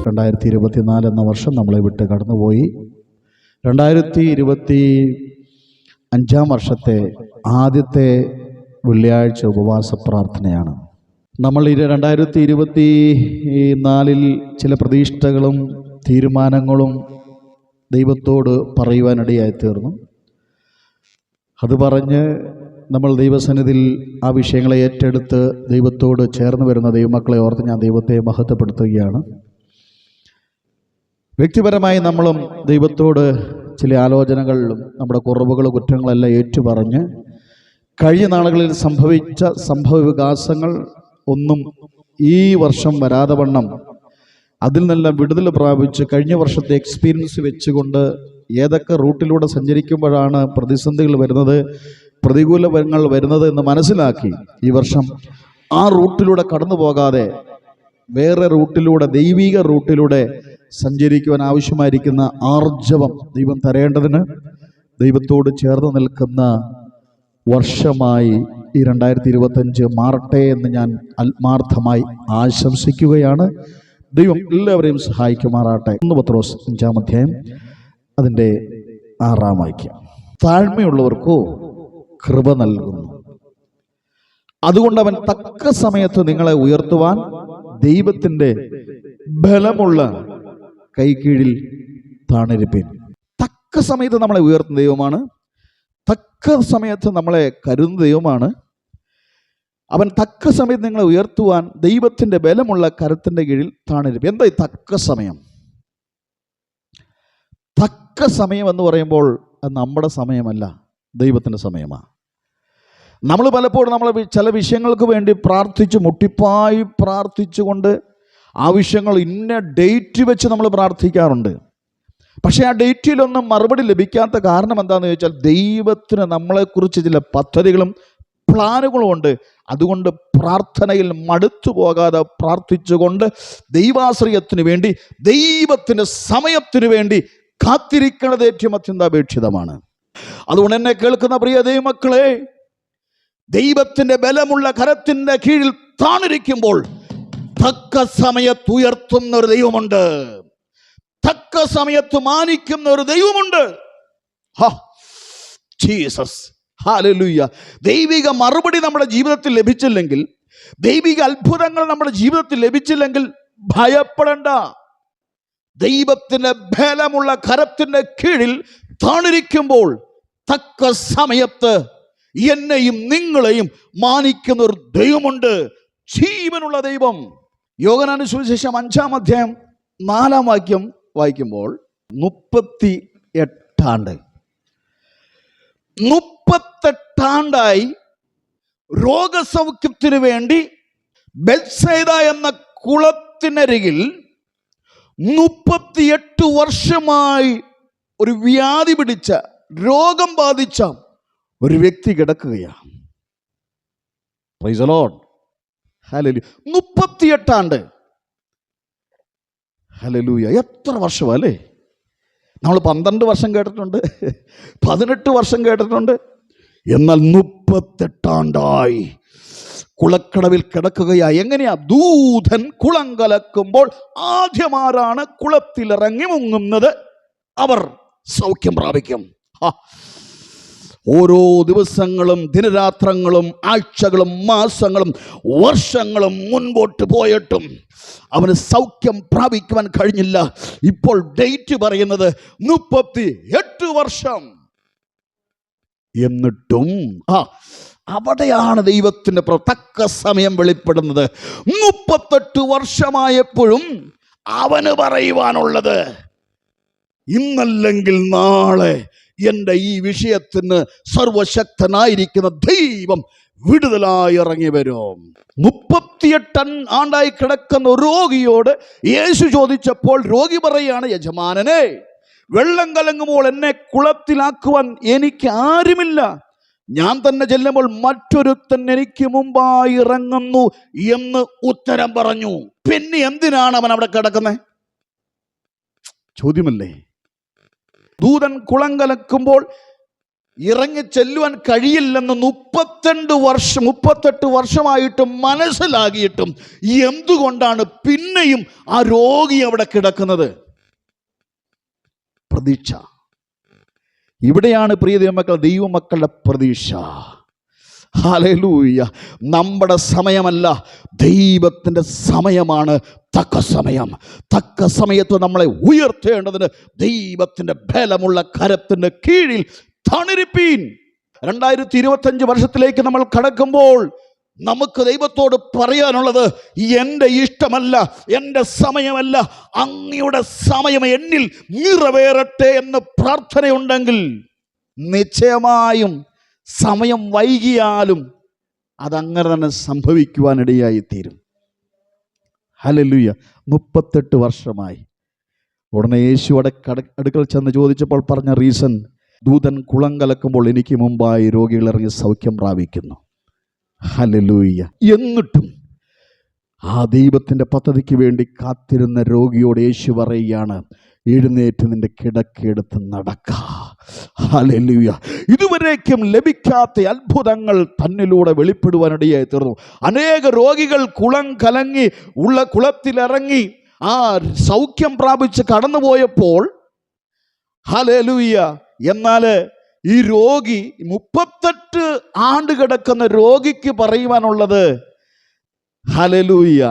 2024 എന്ന വർഷം നമ്മളെ വിട്ട് കടന്നുപോയി. 2025 വർഷത്തെ ആദ്യത്തെ വെള്ളിയാഴ്ച ഉപവാസ പ്രാർത്ഥനയാണ്. നമ്മൾ 2024 ചില പ്രതീക്ഷകളും തീരുമാനങ്ങളും ദൈവത്തോട് പറയുവാനിടയായി തീർന്നു. അത് പറഞ്ഞ് നമ്മൾ ദൈവസന്നിധിയിൽ ആ വിഷയങ്ങളെ ഏറ്റെടുത്ത് ദൈവത്തോട് ചേർന്ന് വരുന്ന ദൈവമക്കളെ ഓർത്ത് ഞാൻ ദൈവത്തെ മഹത്വപ്പെടുത്തുകയാണ്. വ്യക്തിപരമായി നമ്മളും ദൈവത്തോട് ചില ആലോചനകളിലും നമ്മുടെ കുറവുകൾ കുറ്റങ്ങളെല്ലാം ഏറ്റുപറഞ്ഞ് കഴിഞ്ഞ നാളുകളിൽ സംഭവിച്ച സംഭവ വികാസങ്ങൾ ഒന്നും ഈ വർഷം വരാതെ വണ്ണം അതിൽ നിന്നെല്ലാം വിടുതൽ പ്രാപിച്ച് കഴിഞ്ഞ വർഷത്തെ എക്സ്പീരിയൻസ് വെച്ചുകൊണ്ട് ഏതൊക്കെ റൂട്ടിലൂടെ സഞ്ചരിക്കുമ്പോഴാണ് പ്രതിസന്ധികൾ വരുന്നത്, പ്രതികൂലങ്ങൾ വരുന്നത് എന്ന് മനസ്സിലാക്കി ഈ വർഷം ആ റൂട്ടിലൂടെ കടന്നു പോകാതെ വേറെ റൂട്ടിലൂടെ, ദൈവിക റൂട്ടിലൂടെ സഞ്ചരിക്കുവാൻ ആവശ്യമായിരിക്കുന്ന ആർജവം ദൈവം തരേണ്ടതിന് ദൈവത്തോട് ചേർന്ന് നിൽക്കുന്ന വർഷമായി ഈ 2025 മാറട്ടെ എന്ന് ഞാൻ ആത്മാർത്ഥമായി ആശംസിക്കുകയാണ്. ദൈവം എല്ലാവരെയും സഹായിക്കുമാറാട്ടെ. 1 പത്രോസ് 5-ാം അധ്യായം അതിൻ്റെ 6-ാം വാക്യം. താഴ്മയുള്ളവർക്കോ കൃപ നൽകുന്നു, അതുകൊണ്ട് അവൻ തക്ക സമയത്ത് നിങ്ങളെ ഉയർത്തുവാൻ ദൈവത്തിൻ്റെ ബലമുള്ള കൈക്കീഴിൽ താണിരിപ്പീൻ. തക്ക സമയത്ത് നമ്മളെ ഉയർത്തുന്ന ദൈവമാണ്, തക്ക സമയത്ത് നമ്മളെ കരുതുന്ന ദൈവമാണ്. അവൻ തക്ക സമയത്ത് നിങ്ങളെ ഉയർത്തുവാൻ ദൈവത്തിൻ്റെ ബലമുള്ള കരത്തിൻ്റെ കീഴിൽ താണിരിപ്പീൻ. എന്താ ഈ തക്ക സമയം? തക്ക സമയം എന്ന് പറയുമ്പോൾ അത് നമ്മുടെ സമയമല്ല, ദൈവത്തിൻ്റെ സമയമാണ്. നമ്മൾ പലപ്പോഴും നമ്മൾ ചില വിഷയങ്ങൾക്ക് വേണ്ടി പ്രാർത്ഥിച്ച് മുട്ടിപ്പായി പ്രാർത്ഥിച്ചുകൊണ്ട് ആവശ്യങ്ങൾ ഇന്ന ഡേറ്റ് വെച്ച് നമ്മൾ പ്രാർത്ഥിക്കാറുണ്ട്. പക്ഷേ ആ ഡേറ്റിലൊന്നും മറുപടി ലഭിക്കാത്ത കാരണം എന്താണെന്ന് ചോദിച്ചാൽ ദൈവത്തിന് നമ്മളെക്കുറിച്ച് ചില പദ്ധതികളും പ്ലാനുകളും ഉണ്ട്. അതുകൊണ്ട് പ്രാർത്ഥനയിൽ മടുത്തു പോകാതെ പ്രാർത്ഥിച്ചുകൊണ്ട് ദൈവാശ്രയത്തിന് വേണ്ടി, ദൈവത്തിൻ്റെ സമയത്തിന് വേണ്ടി കാത്തിരിക്കുന്നത് ഏറ്റവും അത്യന്താപേക്ഷിതമാണ്. അതുകൊണ്ട് എന്നെ കേൾക്കുന്ന പ്രിയ ദൈവമക്കളെ, ദൈവത്തിൻ്റെ ബലമുള്ള കരത്തിൻ്റെ കീഴിൽ താണിരിക്കുമ്പോൾ തക്ക സമയത്ത് ഉയർത്തുന്ന ഒരു ദൈവമുണ്ട്, തക്ക സമയത്ത് മാനിക്കുന്ന ഒരു ദൈവമുണ്ട്. Jesus, hallelujah. ദൈവിക മറുപടി നമ്മുടെ ജീവിതത്തിൽ ലഭിച്ചില്ലെങ്കിൽ, ദൈവിക അത്ഭുതങ്ങൾ നമ്മുടെ ജീവിതത്തിൽ ലഭിച്ചില്ലെങ്കിൽ ഭയപ്പെടണ്ട. ദൈവത്തിന്റെ ബലമുള്ള കരത്തിന്റെ കീഴിൽ താണിരിക്കുമ്പോൾ തക്ക സമയത്ത് എന്നെയും നിങ്ങളെയും മാനിക്കുന്ന ഒരു ദൈവമുണ്ട്, ജീവനുള്ള ദൈവം. യോഹന്നാന്റെ സുവിശേഷം 5-ാം അധ്യായം 4-ാം വാക്യം വായിക്കുമ്പോൾ 38 ആണ്ടായി രോഗസൗഖ്യത്തിന് വേണ്ടി ബെത്സൈദ എന്ന കുളത്തിനരികിൽ 38 വർഷമായി ഒരു വ്യാധി പിടിച്ച, രോഗം ബാധിച്ച ഒരു വ്യക്തി കിടക്കുകയാണ്. Praise the Lord, hallelujah. 38 ആണ്ട്, ഹല്ലേലൂയ. എത്ര വർഷമല്ലേ? നമ്മൾ 12 വർഷം കേട്ടിട്ടുണ്ട്, 18 വർഷം കേട്ടിട്ടുണ്ട്. എന്നാൽ 38 ആണ്ടായി കുളക്കടവിൽ കിടക്കുകയായി. എങ്ങനെയാ? ദൂതൻ കുളം കലക്കുമ്പോൾ ആദ്യമാരാണ് കുളത്തിലിറങ്ങി മുങ്ങുന്നത്, അവർ സൗഖ്യം പ്രാപിക്കും. ഓരോ ദിവസങ്ങളും ദിനരാത്രങ്ങളും ആഴ്ചകളും മാസങ്ങളും വർഷങ്ങളും മുൻപോട്ട് പോയിട്ടും അവന് സൗഖ്യം പ്രാപിക്കുവാൻ കഴിഞ്ഞില്ല. ഇപ്പോൾ ഡേറ്റ് പറയുന്നത് 38 വർഷം. എന്നിട്ടും അവിടെയാണ് ദൈവത്തിൻ്റെ തക്ക സമയം വെളിപ്പെടുന്നത്. 38 വർഷമായപ്പോഴും അവന് പറയുവാനുള്ളത്, ഇന്നല്ലെങ്കിൽ നാളെ എൻ്റെ ഈ വിഷയത്തിന് സർവശക്തനായിരിക്കുന്ന ദൈവം വിടുതലായി ഇറങ്ങി വരും. 38 ആണ്ടായി കിടക്കുന്ന രോഗിയോട് യേശു ചോദിച്ചപ്പോൾ രോഗി പറയുകയാണ്, യജമാനനെ, വെള്ളം കലങ്ങുമ്പോൾ എന്നെ കുളത്തിലാക്കുവാൻ എനിക്ക് ആരുമില്ല. ഞാൻ തന്നെ ചെല്ലുമ്പോൾ മറ്റൊരുത്തൻ എനിക്ക് മുമ്പായി ഇറങ്ങുന്നു എന്ന് ഉത്തരം പറഞ്ഞു. പിന്നെ എന്തിനാണ് അവൻ അവിടെ കിടക്കുന്നത്? ചോദ്യമല്ലേ? ദൂതൻ കുളം കലക്കുമ്പോൾ ഇറങ്ങി ചെല്ലുവാൻ കഴിയില്ലെന്ന് 38 വർഷമായിട്ടും മനസ്സിലാകിയിട്ടും എന്തുകൊണ്ടാണ് പിന്നെയും ആ രോഗി അവിടെ കിടക്കുന്നത്? പ്രതീക്ഷ. ഇവിടെയാണ് പ്രിയ ദൈവമക്കളുടെ പ്രതീക്ഷ. ഹല്ലേലൂയ. നമ്മുടെ സമയമല്ല, ദൈവത്തിൻ്റെ സമയമാണ് തക്ക സമയം. തക്ക സമയത്ത് നമ്മളെ ഉയർത്തേണ്ടതിന് ദൈവത്തിൻ്റെ ബലമുള്ള കരത്തിൻ്റെ കീഴിൽ തണിരിപ്പീൻ. 2025 വർഷത്തിലേക്ക് നമ്മൾ കടക്കുമ്പോൾ നമുക്ക് ദൈവത്തോട് പറയാനുള്ളത്, എൻ്റെ ഇഷ്ടമല്ല, എൻ്റെ സമയമല്ല, അങ്ങയുടെ സമയം എന്നിൽ നിറവേറട്ടെ എന്ന് പ്രാർത്ഥനയുണ്ടെങ്കിൽ നിശ്ചയമായും സമയം വൈകിയാലും അതങ്ങനെ തന്നെ സംഭവിക്കുവാനിടയായിത്തീരും. ഹല്ലേലൂയ. 38 വർഷമായി. ഉടനെ യേശു അടുക്കൽ ചെന്ന് ചോദിച്ചപ്പോൾ പറഞ്ഞ റീസൺ, ദൂതൻ കുളം കലക്കുമ്പോൾ എനിക്ക് മുമ്പായി രോഗികൾ ഇറങ്ങി സൗഖ്യം പ്രാപിക്കുന്നു. ഹല്ലേലൂയ. എന്നിട്ടും ആ ദൈവത്തിൻ്റെ പദ്ധതിക്ക് വേണ്ടി കാത്തിരുന്ന രോഗിയോട് യേശു പറയുകയാണ്, എഴുന്നേറ്റ് നിന്റെ കിടക്കെടുത്ത് നടക്ക. ഹല്ലേലൂയ. ഇതുവരേക്കും ലഭിക്കാത്ത അത്ഭുതങ്ങൾ തന്നിലൂടെ വെളിപ്പെടുവാനിടയായി തീർന്നു. അനേക രോഗികൾ കുളം കലങ്ങി ഉള്ള കുളത്തിലിറങ്ങി ആ സൗഖ്യം പ്രാപിച്ച് കടന്നുപോയപ്പോൾ, ഹല്ലേലൂയ, എന്നാൽ ഈ രോഗി 38 ആണ്ട് കിടക്കുന്ന രോഗിക്ക് പറയുവാനുള്ളത്, ഹല്ലേലൂയ,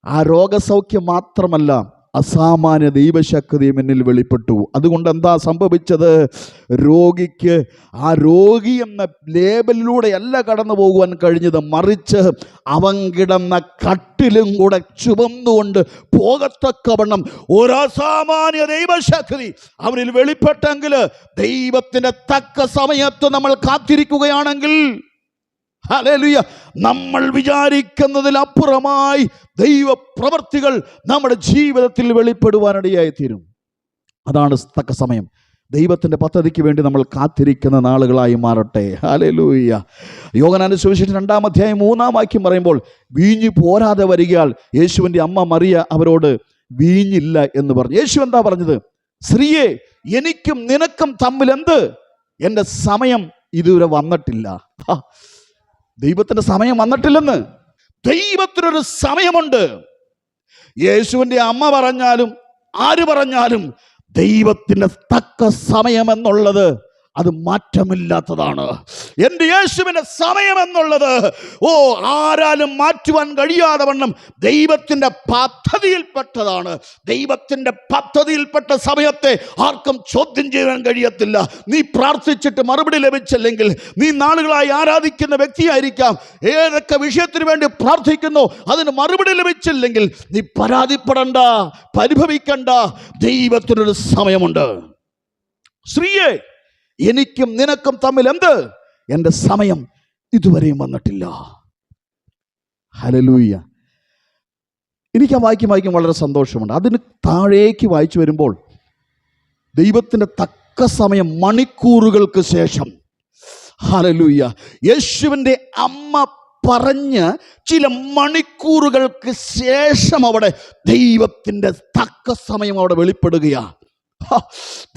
ആ രോഗസൗഖ്യം മാത്രമല്ല, അസാമാന്യ ദൈവശക്തിയും എന്നിൽ വെളിപ്പെട്ടു. അതുകൊണ്ട് എന്താ സംഭവിച്ചത്? രോഗിക്ക് ആ രോഗി എന്ന ലേബലിലൂടെയല്ല കടന്നു പോകുവാൻ കഴിഞ്ഞത്, മറിച്ച് അവൻ കിടന്ന കട്ടിലും കൂടെ ചുമന്നുകൊണ്ട് പോകത്തക്കവണ്ണം ഒരു അസാമാന്യ ദൈവശക്തി അവനിൽ വെളിപ്പെട്ടെങ്കിൽ, ദൈവത്തിൻ്റെ തക്ക സമയത്ത് നമ്മൾ കാത്തിരിക്കുകയാണെങ്കിൽ, ഹല്ലേലൂയ, നമ്മൾ വിചാരിക്കുന്നതിലപ്പുറമായി ദൈവപ്രവൃത്തികൾ നമ്മുടെ ജീവിതത്തിൽ വെളിപ്പെടുവാനിടയായി തീരും. അതാണ് തക്ക സമയം. ദൈവത്തിൻ്റെ പദ്ധതിക്ക് വേണ്ടി നമ്മൾ കാത്തിരിക്കുന്ന നാളുകളായി മാറട്ടെ. ഹല്ലേലൂയ. യോഹന്നാന്റെ സുവിശേഷം 2-ാം അധ്യായം 3-ാം വാക്യം പറയുമ്പോൾ, വീഞ്ഞ് പോരാതെ വരികയാൽ യേശുവിൻ്റെ അമ്മ മറിയ അവരോട് വീഞ്ഞില്ല എന്ന് പറഞ്ഞു. യേശു എന്താ പറഞ്ഞത്? സ്ത്രീയെ, എനിക്കും നിനക്കും തമ്മിൽ എന്ത്? എൻ്റെ സമയം ഇതുവരെ വന്നിട്ടില്ല. ദൈവത്തിൻ്റെ സമയം വന്നിട്ടില്ലെന്ന്. ദൈവത്തിനൊരു സമയമുണ്ട്. യേശുവിൻ്റെ അമ്മ പറഞ്ഞാലും ആര് പറഞ്ഞാലും ദൈവത്തിൻ്റെ തക്ക സമയം എന്നുള്ളത് അത് മാറ്റമില്ലാത്തതാണ്. എൻ്റെ യേശുവിൻ്റെ സമയം എന്നുള്ളത് ആരാലും മാറ്റുവാൻ കഴിയാതെ വണ്ണം ദൈവത്തിൻ്റെ പദ്ധതിയിൽപ്പെട്ടതാണ്. ദൈവത്തിൻ്റെ പദ്ധതിയിൽപ്പെട്ട സമയത്തെ ആർക്കും ചോദ്യം ചെയ്യാൻ കഴിയത്തില്ല. നീ പ്രാർത്ഥിച്ചിട്ട് മറുപടി ലഭിച്ചില്ലെങ്കിൽ, നീ നാളുകളായി ആരാധിക്കുന്ന വ്യക്തിയായിരിക്കാം, ഏതൊക്കെ വിഷയത്തിന് വേണ്ടി പ്രാർത്ഥിക്കുന്നു അതിന് മറുപടി ലഭിച്ചില്ലെങ്കിൽ നീ പരാതിപ്പെടണ്ട, പരിഭവിക്കണ്ട. ദൈവത്തിനൊരു സമയമുണ്ട്. സ്ത്രീയെ, എനിക്കും നിനക്കും തമ്മിൽ എന്ത്? എൻ്റെ സമയം ഇതുവരെയും വന്നിട്ടില്ല. ഹല്ലേലൂയ. എനിക്ക് ആ വാക്യം വളരെ സന്തോഷമുണ്ട്. അതിന് താഴേക്ക് വായിച്ചു വരുമ്പോൾ, ദൈവത്തിൻ്റെ തക്ക സമയം മണിക്കൂറുകൾക്ക് ശേഷം, ഹല്ലേലൂയ, യേശുവിൻ്റെ അമ്മ പറഞ്ഞ് ചില മണിക്കൂറുകൾക്ക് ശേഷം അവിടെ ദൈവത്തിൻ്റെ തക്ക സമയം അവിടെ വെളിപ്പെടുകയാണ്.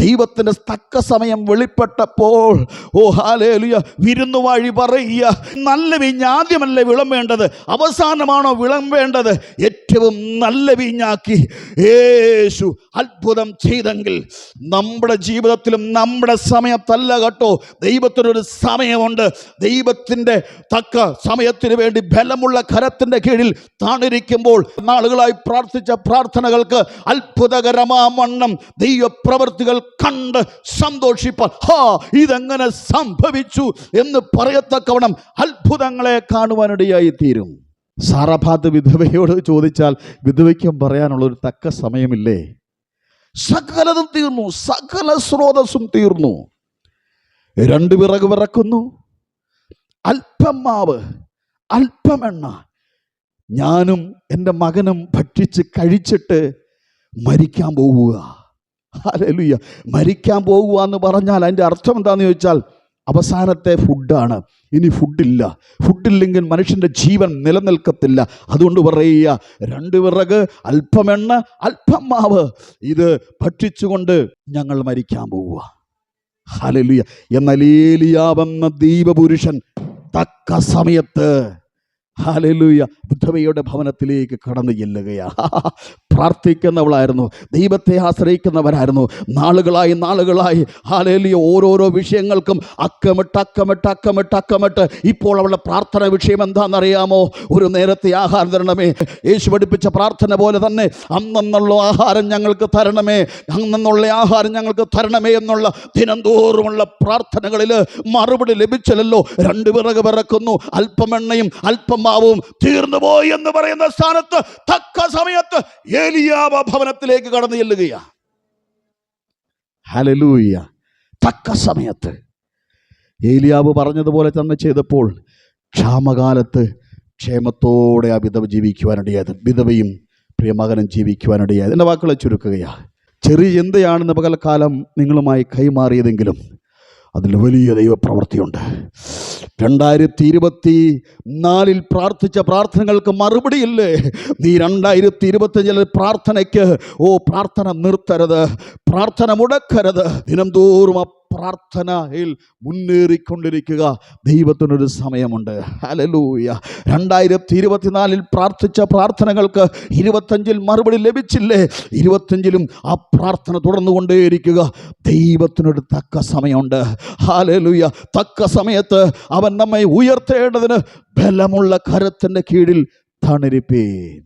ദൈവത്തിൻ്റെ തക്ക സമയം വെളിപ്പെട്ടപ്പോൾ, ഹല്ലേലൂയ, വിരുന്നുവാഴി പറയുക, നല്ല വീഞ്ഞ് ആദ്യമല്ലേ വിളമ്പേണ്ടത്, അവസാനമാണോ വിളമ്പേണ്ടത്? ഏറ്റവും നല്ല വീഞ്ഞാക്കി യേശു അത്ഭുതം ചെയ്തെങ്കിൽ നമ്മുടെ ജീവിതത്തിലും നമ്മുടെ സമയത്തല്ല കേട്ടോ, ദൈവത്തിനൊരു സമയമുണ്ട്. ദൈവത്തിൻ്റെ തക്ക സമയത്തിന് വേണ്ടി ബലമുള്ള കരത്തിൻ്റെ കീഴിൽ താണിരിക്കുമ്പോൾ നാളുകളായി പ്രാർത്ഥിച്ച പ്രാർത്ഥനകൾക്ക് അത്ഭുതകരമാവണ്ണം ദൈവപ്രവൃത്തികൾ കണ്ട് സന്തോഷിപ്പാൻ, ഇതെങ്ങനെ സംഭവിച്ചു എന്ന് പറയത്തക്കവണ്ണം അത്ഭുതങ്ങളെ കാണുവാനിടയായി തീരും. സാറഭാത്ത് വിധവയോട് ചോദിച്ചാൽ വിധവയ്ക്കും പറയാനുള്ളൊരു തക്ക സമയമില്ലേ? സകലതും തീർന്നു, സകല സ്രോതസ്സും തീർന്നു. 2 വിറക് വിറക്കുന്നു, അല്പം മാവ്, അല്പം എണ്ണ, ഞാനും എൻ്റെ മകനും ഭക്ഷിച്ച് കഴിച്ചിട്ട് മരിക്കാൻ പോവുക. ഹല്ലേലൂയ. മരിക്കാൻ പോകുക എന്ന് പറഞ്ഞാൽ അതിൻ്റെ അർത്ഥം എന്താണെന്ന് ചോദിച്ചാൽ, അവസാനത്തെ ഫുഡാണ്. ഇനി ഫുഡില്ലെങ്കിൽ മനുഷ്യൻ്റെ ജീവൻ നിലനിൽക്കത്തില്ല. അതുകൊണ്ട് പറയുക, 2 വിറക്, അല്പം എണ്ണ, അല്പം മാവ്, ഇത് ഭക്ഷിച്ചുകൊണ്ട് ഞങ്ങൾ മരിക്കാൻ പോവുക. ഹല്ലേലൂയ. എന്നാൽ ഏലിയാവെന്ന ദൈവപുരുഷൻ തക്ക സമയത്ത് ഹല്ലേലൂയ വിധവയുടെ ഭവനത്തിലേക്ക് കടന്നു ചെല്ലുകയാ. പ്രാർത്ഥിക്കുന്നവളായിരുന്നു, ദൈവത്തെ ആശ്രയിക്കുന്നവരായിരുന്നു. നാളുകളായി ഹല്ലേലൂയ ഓരോരോ വിഷയങ്ങൾക്കും അക്കമിട്ട് ഇപ്പോൾ അവളുടെ പ്രാർത്ഥന വിഷയം എന്താണെന്നറിയാമോ? ഒരു നേരത്തെ ആഹാരം തരണമേ. യേശു പഠിപ്പിച്ച പ്രാർത്ഥന പോലെ തന്നെ അന്നുള്ള ആഹാരം ഞങ്ങൾക്ക് തരണമേ, അന്നുള്ള ആഹാരം ഞങ്ങൾക്ക് തരണമേ എന്നുള്ള ദിനംതോറുമുള്ള പ്രാർത്ഥനകളിൽ മറുപടി ലഭിച്ചില്ലല്ലോ. 2 വിറക് വിറക്കുന്നു, അല്പം എണ്ണയും അല്പം മാവും തീർന്നുപോയി എന്ന് പറയുന്ന സ്ഥാനത്ത് തക്ക സമയത്ത് ഏലിയാവ് ഭവനത്തിലേക്ക് കടന്നു ചെല്ലുകയാ. ഹല്ലേലൂയ. തക്ക സമയത്ത് ഏലിയാവ് പറഞ്ഞതുപോലെ തന്നെ ചെയ്തപ്പോൾ ക്ഷാമകാലത്ത് ക്ഷേമത്തോടെ ആ വിധവ ജീവിക്കുവാനിടയായത്, വിധവയും പ്രിയമകനും ജീവിക്കുവാനിടയായത്. എൻ്റെ വാക്കുകളെ ചുരുക്കുകയാ. ചെറിയ ചിന്തയാണെന്ന് പകൽക്കാലം നിങ്ങളുമായി കൈമാറിയതെങ്കിലും അതിൽ വലിയ ദൈവപ്രവൃത്തിയുണ്ട്. 2024 പ്രാർത്ഥിച്ച പ്രാർത്ഥനകൾക്ക് മറുപടിയില്ലേ? നീ 2025 പ്രാർത്ഥനയ്ക്ക് പ്രാർത്ഥന നിർത്തരുത്, പ്രാർത്ഥന മുടക്കരുത്. ദിനംതോറും ആ പ്രാർത്ഥനയിൽ മുന്നേറിക്കൊണ്ടിരിക്കുക. ദൈവത്തിനൊരു സമയമുണ്ട്. ഹല്ലേലൂയ. 2024 പ്രാർത്ഥിച്ച പ്രാർത്ഥനകൾക്ക് 25 മറുപടി ലഭിച്ചില്ലേ? 25 ആ പ്രാർത്ഥന തുടർന്നുകൊണ്ടേയിരിക്കുക. ദൈവത്തിനൊരു തക്ക സമയമുണ്ട്. ഹല്ലേലൂയ. തക്ക സമയത്ത് അവൻ നമ്മെ ഉയർത്തേണ്ടതിന് ബലമുള്ള കരത്തിൻ്റെ കീഴിൽ തണുരിപ്പീൻ.